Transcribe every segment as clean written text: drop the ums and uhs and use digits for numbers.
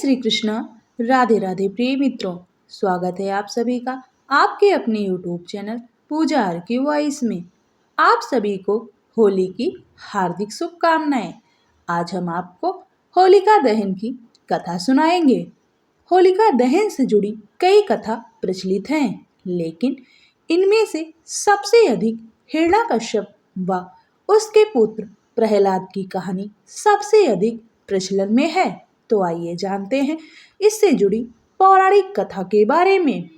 श्री कृष्णा। राधे राधे प्रिय मित्रों, स्वागत है आप सभी का आपके अपने YouTube चैनल पूजा आर की वॉइस में। आप सभी को होली की हार्दिक शुभकामनाएं। आज हम आपको होलिका दहन की कथा सुनाएंगे। होलिका दहन से जुड़ी कई कथा प्रचलित हैं, लेकिन इनमें से सबसे अधिक हिरण्याकश्यप व उसके पुत्र प्रहलाद की कहानी सबसे अधिक प्रचलन में है। तो आइए जानते हैं इससे जुड़ी पौराणिक कथा के बारे में।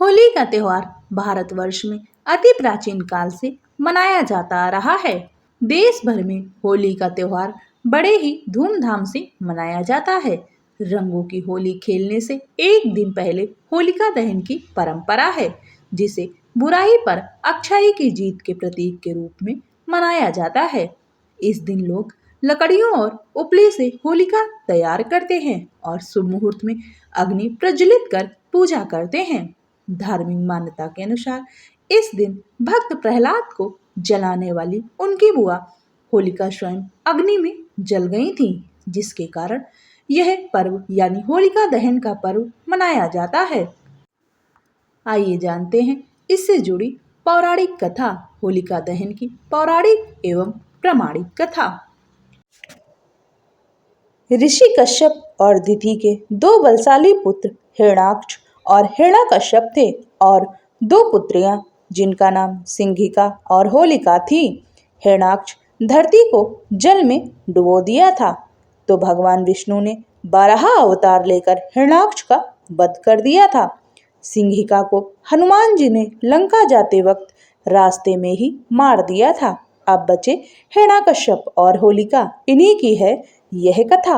होली का त्योहार भारतवर्ष में अति प्राचीन काल से मनाया जाता आ रहा है। देश भर में होली का त्योहार बड़े ही धूमधाम से मनाया जाता है। रंगों की होली खेलने से एक दिन पहले होलिका दहन की परंपरा है, जिसे बुराई पर अच्छाई की जीत के प्रतीक के रूप में मनाया जाता है। इस दिन लोग लकड़ियों और उपले से होलिका तैयार करते हैं और शुभ मुहूर्त में अग्नि प्रज्वलित कर पूजा करते हैं। धार्मिक मान्यता के अनुसार इस दिन भक्त प्रहलाद को जलाने वाली उनकी बुआ होलिका स्वयं अग्नि में जल गई थी, जिसके कारण यह पर्व यानी होलिका दहन का पर्व मनाया जाता है। आइए जानते हैं इससे जुड़ी पौराणिक कथा, होलिका दहन की पौराणिक एवं प्रामाणिक कथा। ऋषि कश्यप और दिति के दो बलशाली पुत्र हिरण्याक्ष और हिरण्यकश्यप थे और दो पुत्रियां जिनका नाम सिंघिका और होलिका थी। हिरण्याक्ष धरती को जल में डुबो दिया था, तो भगवान विष्णु ने 12 अवतार लेकर हिरण्याक्ष का वध कर दिया था। सिंघिका को हनुमान जी ने लंका जाते वक्त रास्ते में ही मार दिया था। अब बचे हिरण्याकश्यप और होलिका, इन्हीं की है यह कथा।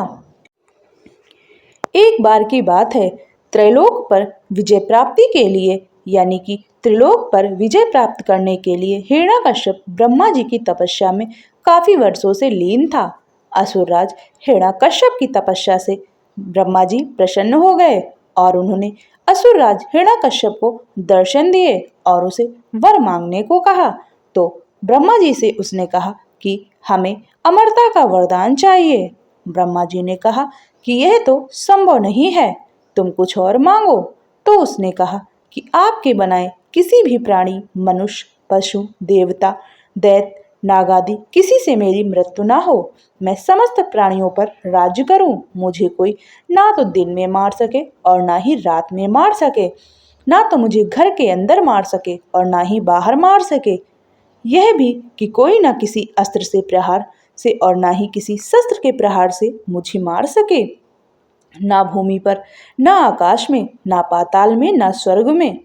एक बार की बात है, त्रैलोक पर विजय प्राप्ति के लिए यानी कि त्रिलोक पर विजय प्राप्त करने के लिए हिरण्याकश्यप ब्रह्मा जी की तपस्या में काफी वर्षों से लीन था। असुरराज हिरण्याकश्यप की तपस्या से ब्रह्मा जी प्रसन्न हो गए और उन्होंने असुरराज हिरण्याकश्यप को दर्शन दिए और उसे वर मांगने को कहा। तो ब्रह्मा जी से उसने कहा कि हमें अमरता का वरदान चाहिए। ब्रह्मा जी ने कहा कि यह तो संभव नहीं है, तुम कुछ और मांगो। तो उसने कहा कि आपके बनाए किसी भी प्राणी, मनुष्य, पशु, देवता, दैत्य, नागादि किसी से मेरी मृत्यु ना हो। मैं समस्त प्राणियों पर राज्य करूं। मुझे कोई ना तो दिन में मार सके और ना ही रात में मार सके, ना तो मुझे घर के अंदर मार सके और ना ही बाहर मार सके। यह भी कि कोई ना किसी अस्त्र से प्रहार से और ना ही किसी शस्त्र के प्रहार से मुझे मार सके। ना भूमि पर, ना आकाश में, ना पाताल में, ना स्वर्ग में।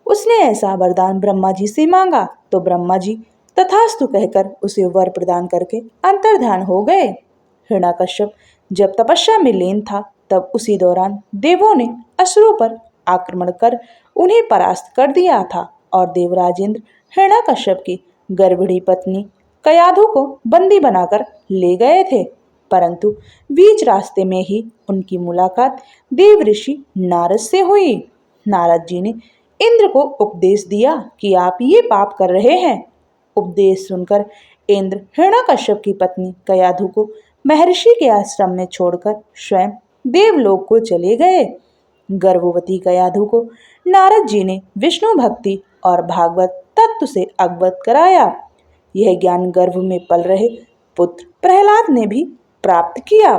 उसने ऐसा वरदान ब्रह्मा जी से मांगा तो ब्रह्मा जी तथास्तु कहकर उसे वर प्रदान करके अंतर्ध्यान हो गए। हिरण्याकश्यप जब तपस्या में लीन था, तब उसी दौरान देवों ने असुरों पर आक्रमण कर उन्हें परास्त कर दिया था और देवराज इंद्र हिरण्याकश्यप की गर्भिणी पत्नी कयाधु को बंदी बनाकर ले गए थे। परंतु बीच रास्ते में ही उनकी मुलाकात देव ऋषि नारद से हुई। नारद जी ने इंद्र को उपदेश दिया कि आप ये पाप कर रहे हैं। उपदेश सुनकर इंद्र हिरण्याकश्यप की पत्नी कयाधु को महर्षि के आश्रम में छोड़कर स्वयं देवलोक को चले गए। गर्भवती कयाधु को नारद जी ने विष्णु भक्ति और भागवत तत्व से अवगत कराया। यह ज्ञान गर्भ में पल रहे पुत्र प्रहलाद ने भी प्राप्त किया।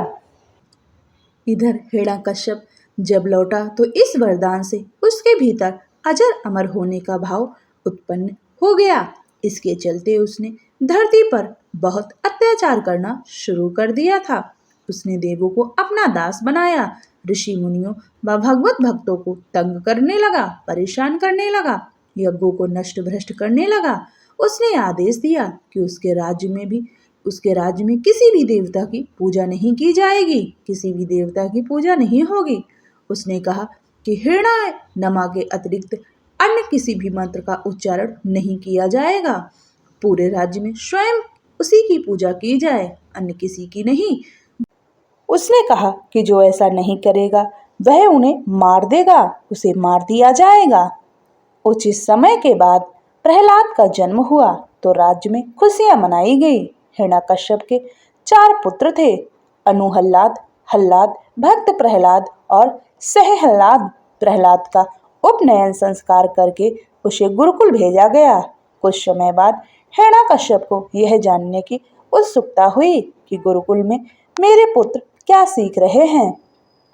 इधर हिरण्याकश्यप जब लौटा तो इस वरदान से उसके भीतर अजर अमर होने का भाव उत्पन्न हो गया। इसके चलते उसने धरती पर बहुत अत्याचार करना शुरू कर दिया था। उसने देवों को अपना दास बनाया, ऋषि मुनियों व भगवत भक्तों को तंग करने लगा, परेशान करने लगा, यज्ञों को नष्ट भ्रष्ट करने लगा। उसने आदेश दिया कि उसके राज्य में किसी भी देवता की पूजा नहीं की जाएगी, किसी भी देवता की पूजा नहीं होगी। उसने कहा कि हिरण्य नमा के अतिरिक्त अन्य किसी भी मंत्र का उच्चारण नहीं किया जाएगा। पूरे राज्य में स्वयं उसी की पूजा की जाए, अन्य किसी की नहीं। उसने कहा कि जो ऐसा नहीं करेगा वह उन्हें मार देगा, उसे मार दिया जाएगा। उचित समय के बाद प्रहलाद का जन्म हुआ तो राज्य में खुशियां मनाई गई। हिरण्याकश्यप के 4 पुत्र थे, अनुहल्लाद, हल्लाद भक्त प्रहलाद और सहहल्लाद प्रहलाद का उपनयन संस्कार करके उसे गुरुकुल भेजा गया। कुछ समय बाद हिरण्यकश्यप को यह जानने की उत्सुकता हुई कि गुरुकुल में मेरे पुत्र क्या सीख रहे हैं।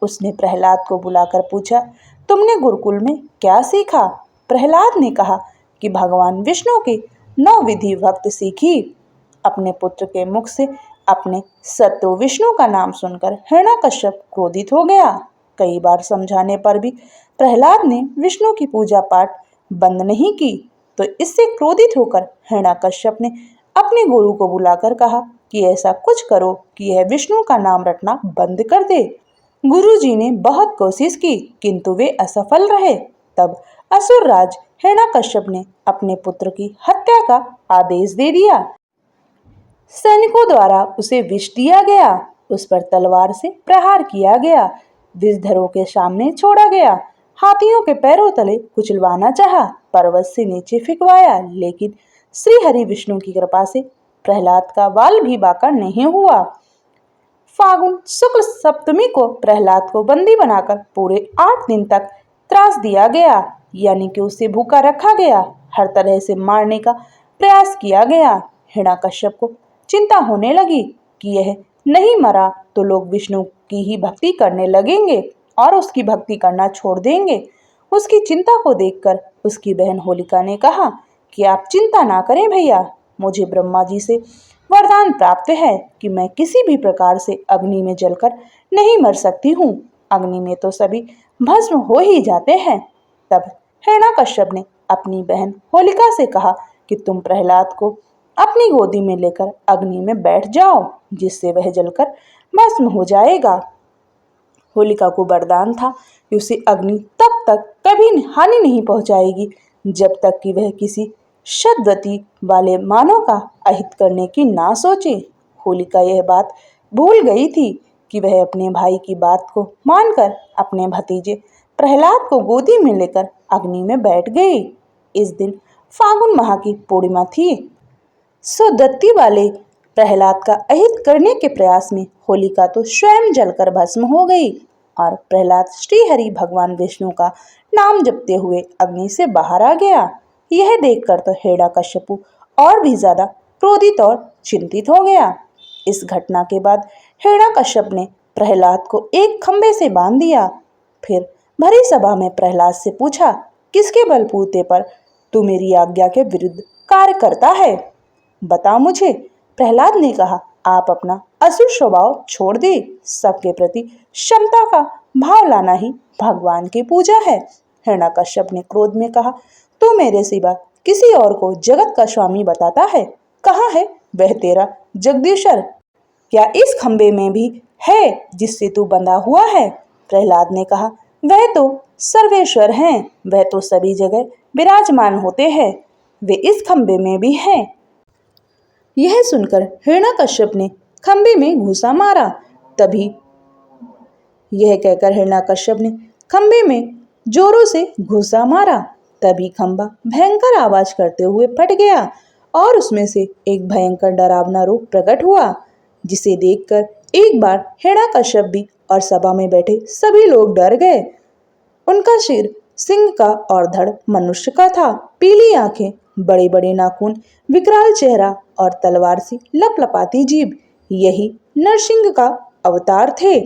उसने प्रहलाद को बुलाकर पूछा, तुमने गुरुकुल में क्या सीखा? प्रहलाद ने कहा कि भगवान विष्णु की 9 विधि भक्ति सीखी। अपने पुत्र के मुख से अपने शत्रु विष्णु का नाम सुनकर हिरण्यकश्यप क्रोधित हो गया। कई बार समझाने पर भी प्रहलाद ने विष्णु की पूजा पाठ बंद नहीं की, तो इससे क्रोधित होकर हिरण्यकश्यप ने अपने गुरु को बुलाकर कहा कि ऐसा कुछ करो कि यह विष्णु का नाम रटना बंद कर दे। गुरुजी ने बहुत कोशिश की किंतु वे असफल रहे। तब असुरराज हिरण्यकश्यप ने अपने पुत्र की हत्या का आदेश दे दिया। सैनिकों द्वारा उसे विष दिया गया, उस पर तलवार से प्रहार किया गया, विषधरों के सामने छोड़ा गया, हाथियों के पैरों तले कुचलवाना चाहा, पर्वत से नीचे फिकवाया, लेकिन श्री हरि विष्णु की कृपा से प्रहलाद का बाल भी बांका नहीं हुआ। फागुन शुक्ल सप्तमी को प्रहलाद को बंदी बनाकर पूरे 8 दिन तक त्रास दिया गया, यानी कि उसे भूखा रखा गया। हर तरह से मारने का प्रयास किया गया। हिरण्यकश्यप को चिंता होने लगी कि यह नहीं मरा तो लोग विष्णु की ही भक्ति करने लगेंगे और उसकी भक्ति करना छोड़ देंगे। उसकी चिंता को देखकर उसकी बहन होलिका ने कहा कि आप चिंता ना करें भैया, मुझे ब्रह्मा जी से वरदान प्राप्त है कि मैं किसी भी प्रकार से अग्नि में जलकर नहीं मर सकती हूँ। अग्नि में तो सभी भस्म हो ही जाते हैं। तब हिरण्यकश्यप ने अपनी बहन होलिका से कहा कि तुम प्रहलाद को अपनी गोदी में लेकर अग्नि में बैठ जाओ, जिससे वह जलकर भस्म हो जाएगा। होलिका को वरदान था कि उसे अग्नि तब तक कभी हानि नहीं पहुंचाएगी जब तक कि वह किसी सद्गति वाले मानव का अहित करने की ना सोचे। होलिका यह बात भूल गई थी कि वह अपने भाई की बात को मानकर अपने भतीजे प्रहलाद को गोदी में लेकर अग्नि में बैठ गई। इस दिन फागुन माह की पूर्णिमा थी। सद्गति वाले प्रहलाद का अहित करने के प्रयास में होलिका तो स्वयं जलकर भस्म हो गई और प्रहलाद श्रीहरि भगवान विष्णु का नाम जपते हुए अग्नि से बाहर आ गया। यह देखकर तो हिरण्यकश्यप और भी ज्यादा क्रोधित और चिंतित हो गया। इस घटना के बाद हिरण्यकश्यप ने प्रहलाद को एक खंबे से बांध दिया। फिर भरी सभा में प्रहलाद से पूछा, किसके बलबूते पर तू मेरी आज्ञा के विरुद्ध कार्य करता है? बता मुझे। प्रहलाद ने कहा, आप अपना असुर स्वभाव छोड़ दे, सबके प्रति क्षमता का भाव लाना ही भगवान की पूजा है। हिरण्यकश्यप ने क्रोध में कहा, तू मेरे सिवा किसी और को जगत का स्वामी बताता है? कहाँ है वह तेरा जगदीश्वर? क्या इस खंबे में भी है जिससे तू बंधा हुआ है? प्रहलाद ने कहा, वह तो सर्वेश्वर हैं, वह तो सभी जगह विराजमान होते हैं, वे इस खंबे में भी हैं। यह सुनकर हिरण्यकश्यप ने खंबे में घूंसा मारा। तभी यह कहकर हिरण्यकश्यप ने खंबे में जोरों से घूंसा मारा। तभी खंबा भयंकर आवाज करते हुए फट गया और उसमें से एक भयंकर डरावना रूप प्रकट हुआ, जिसे देखकर एक बार हिरण्यकश्यप भी और सभा में बैठे सभी लोग डर गए। उनका सिर सिंह का और धड़ मनुष्य का था। पीली आंखें, बड़े बड़े नाखून, विकराल चेहरा और तलवार सी लपलपाती जीभ, यही नरसिंह का अवतार थे।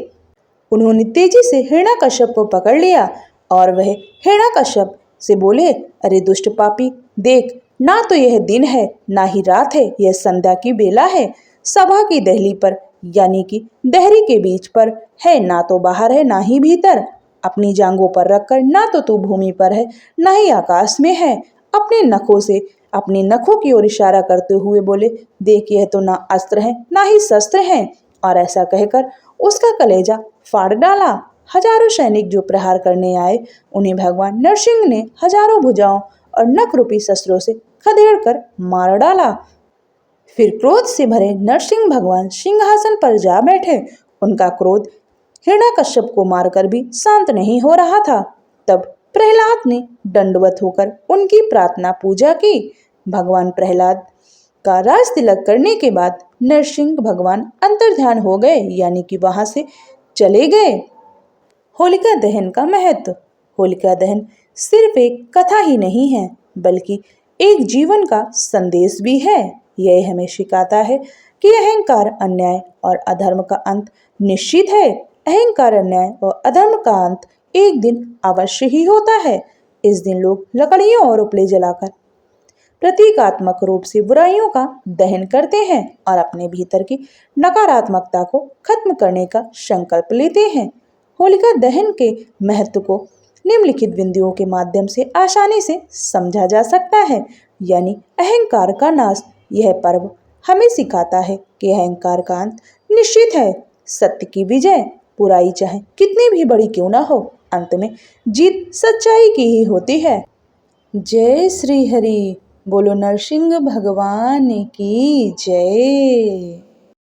उन्होंने तेजी से हिरण्यकश्यप को पकड़ लिया और वह हिरण्यकश्यप से बोले, अरे दुष्ट पापी, देख, ना तो यह दिन है ना ही रात है, यह संध्या की बेला है। सभा की दहली पर यानी कि दहरी के बीच पर है, ना तो बाहर है ना ही भीतर। अपनी जांघों पर रखकर ना तो तू भूमि पर है ना ही आकाश में है। अपने नखों से अपने नखों की ओर इशारा करते हुए बोले, देख, यह तो ना अस्त्र है ना ही शस्त्र है। और ऐसा कहकर उसका कलेजा फाड़ डाला। हजारों सैनिक जो प्रहार करने आए, उन्हें भगवान नरसिंह ने हजारों भुजाओं और नख रूपी शस्त्रों से खदेड़ कर मार डाला। फिर क्रोध से भरे नरसिंह भगवान सिंहासन पर जा बैठे। उनका क्रोध हिरण्यकश्यप को मारकर भी शांत नहीं हो रहा था। तब प्रहलाद ने दंडवत होकर उनकी प्रार्थना पूजा की। भगवान प्रहलाद का राज तिलक करने के बाद नरसिंह भगवान अंतर्ध्यान हो गए, यानी कि वहां से चले गए। होलिका दहन का महत्व। होलिका दहन सिर्फ एक कथा ही नहीं है, बल्कि एक जीवन का संदेश भी है। यह हमें सिखाता है कि अहंकार, अन्याय और अधर्म का अंत निश्चित है। अहंकार, अन्याय और अधर्म का अंत एक दिन अवश्य ही होता है। इस दिन लोग लकड़ियों और उपले जलाकर प्रतीकात्मक रूप से बुराइयों का दहन करते हैं और अपने भीतर की नकारात्मकता को खत्म करने का संकल्प लेते हैं। होलिका दहन के महत्व को निम्नलिखित बिंदुओं के माध्यम से आसानी से समझा जा सकता है। यानी अहंकार का नाश। यह पर्व हमें सिखाता है कि अहंकार का अंत निश्चित है। सत्य की विजय। बुराई चाहे कितनी भी बड़ी क्यों ना हो, अंत में जीत सच्चाई की ही होती है। जय श्री हरि। बोलो नरसिंह भगवान की जय।